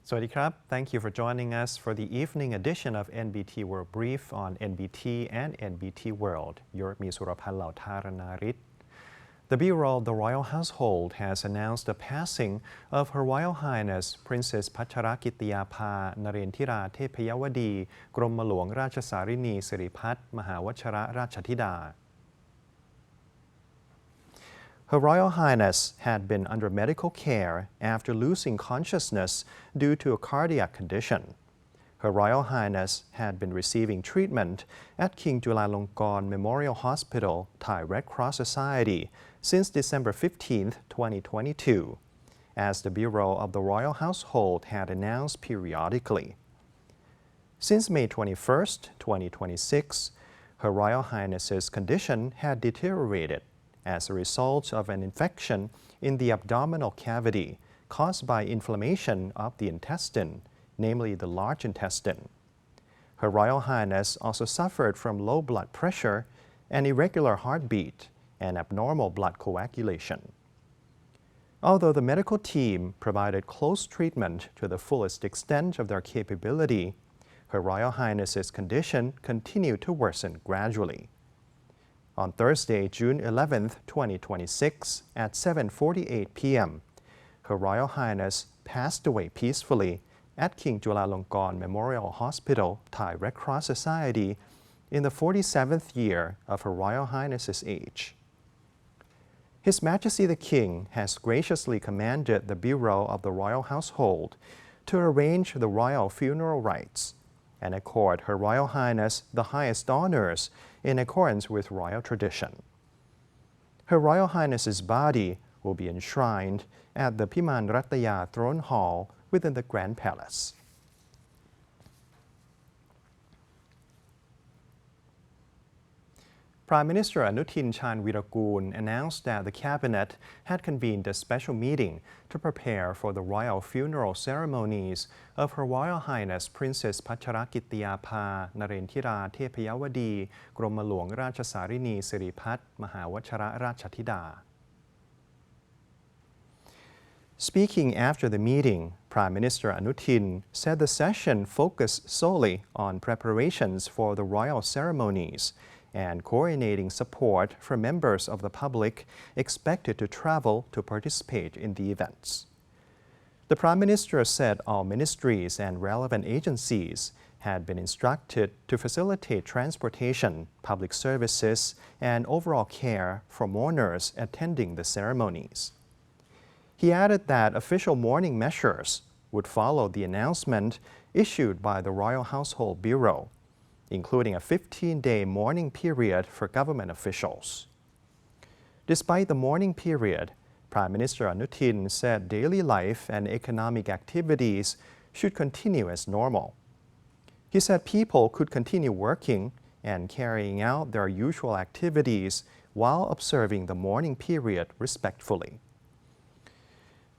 สวัสดีครับ Thank you for joining us for the evening edition of NBT World Brief on NBT and NBT World. ยศมีสุรพันธ์เหล่าธารณาริศ The Bureau of the Royal Household has announced the passing of Her Royal Highness Princess BAJRAKITIYABHA นเรนทิราเทพยวดี กรมหลวงราชสารินีสิริพัฒน์มหาวชรราชธิดาHer Royal Highness had been under medical care after losing consciousness due to a cardiac condition. Her Royal Highness had been receiving treatment at King Chulalongkorn Memorial Hospital, Thai Red Cross Society since December 15, 2022, as the Bureau of the Royal Household had announced periodically. Since May 21, 2026, Her Royal Highness's condition had deteriorated as a result of an infection in the abdominal cavity caused by inflammation of the intestine, namely the large intestine. Her Royal Highness also suffered from low blood pressure, an irregular heartbeat, and abnormal blood coagulation. Although the medical team provided close treatment to the fullest extent of their capability, Her Royal Highness's condition continued to worsen gradually. On Thursday, June 11, 2026, at 7:48 p.m., Her Royal Highness passed away peacefully at King Chulalongkorn Memorial Hospital, Thai Red Cross Society, in the 47th year of Her Royal Highness's age. His Majesty the King has graciously commanded the Bureau of the Royal Household to arrange the royal funeral rites and accord Her Royal Highness the highest honors in accordance with royal tradition. Her Royal Highness's body will be enshrined at the Piman Rataya Throne Hall within the Grand Palace. Prime Minister Anutin Charnvirakul announced that the cabinet had convened a special meeting to prepare for the royal funeral ceremonies of Her Royal Highness Princess BAJRAKITIYABHA นเรนทิราเทพยวดี กรมหลวงราชสารินีสิริพัฒน์มหาวชรราชธิดา Speaking after the meeting, Prime Minister Anutin said the session focused solely on preparations for the royal ceremonies and coordinating support for members of the public expected to travel to participate in the events. The Prime Minister said all ministries and relevant agencies had been instructed to facilitate transportation, public services, and overall care for mourners attending the ceremonies. He added that official mourning measures would follow the announcement issued by the Royal Household Bureau, including a 15-day mourning period for government officials. Despite the mourning period, Prime Minister Anutin said daily life and economic activities should continue as normal. He said people could continue working and carrying out their usual activities while observing the mourning period respectfully.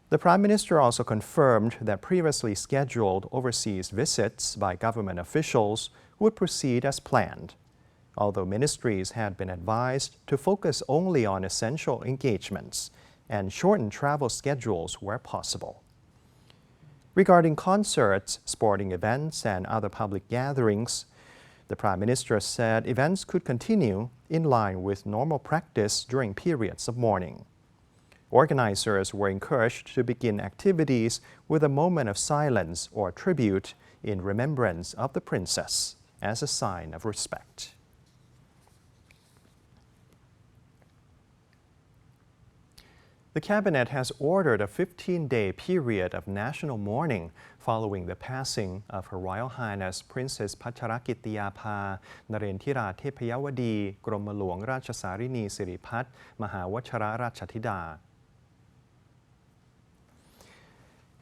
The Prime Minister also confirmed that previously scheduled overseas visits by government officials would proceed as planned, although ministries had been advised to focus only on essential engagements and shorten travel schedules where possible. Regarding concerts, sporting events, and other public gatherings, the Prime Minister said events could continue in line with normal practice during periods of mourning. Organizers were encouraged to begin activities with a moment of silence or tribute in remembrance of the princess as a sign of respect. The cabinet has ordered a 15-day period of national mourning following the passing of Her Royal Highness Princess BAJRAKITIYABHA นเรนทิราเทพยวดี กรมหลวงราชสารินีสิริพัฒน์มหาวชรราชธิดา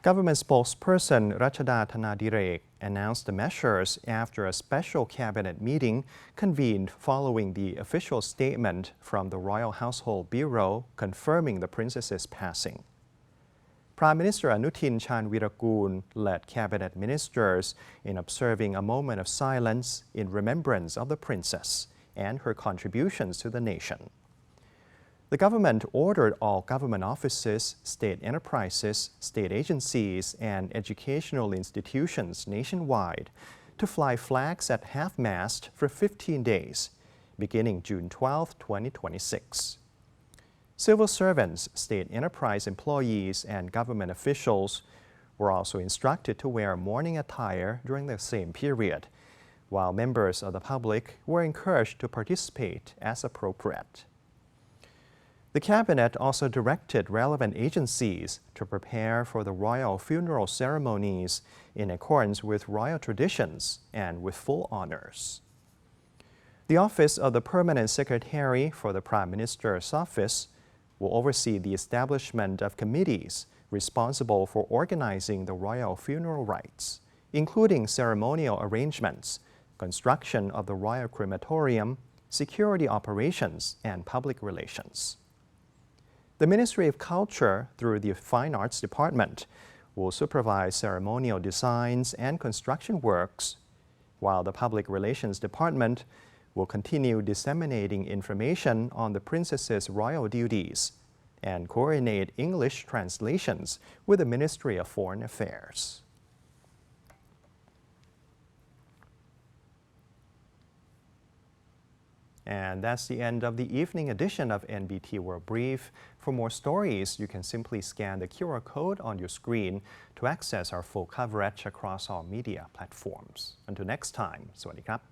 Government spokesperson Rachada Thanadirek announced the measures after a special cabinet meeting convened following the official statement from the Royal Household Bureau confirming the princess's passing. Prime Minister Anutin Charnvirakul led cabinet ministers in observing a moment of silence in remembrance of the princess and her contributions to the nation. The government ordered all government offices, state enterprises, state agencies, and educational institutions nationwide to fly flags at half-mast for 15 days, beginning June 12, 2026. Civil servants, state enterprise employees, and government officials were also instructed to wear mourning attire during the same period, while members of the public were encouraged to participate as appropriate. The cabinet also directed relevant agencies to prepare for the royal funeral ceremonies in accordance with royal traditions and with full honors. The Office of the Permanent Secretary for the Prime Minister's Office will oversee the establishment of committees responsible for organizing the royal funeral rites, including ceremonial arrangements, construction of the royal crematorium, security operations, and public relations. The Ministry of Culture, through the Fine Arts Department, will supervise ceremonial designs and construction works, while the Public Relations Department will continue disseminating information on the princess's royal duties and coordinate English translations with the Ministry of Foreign Affairs. And that's the end of the evening edition of NBT World Brief. For more stories, you can simply scan the QR code on your screen to access our full coverage across all media platforms. Until next time, สวัสดีครับ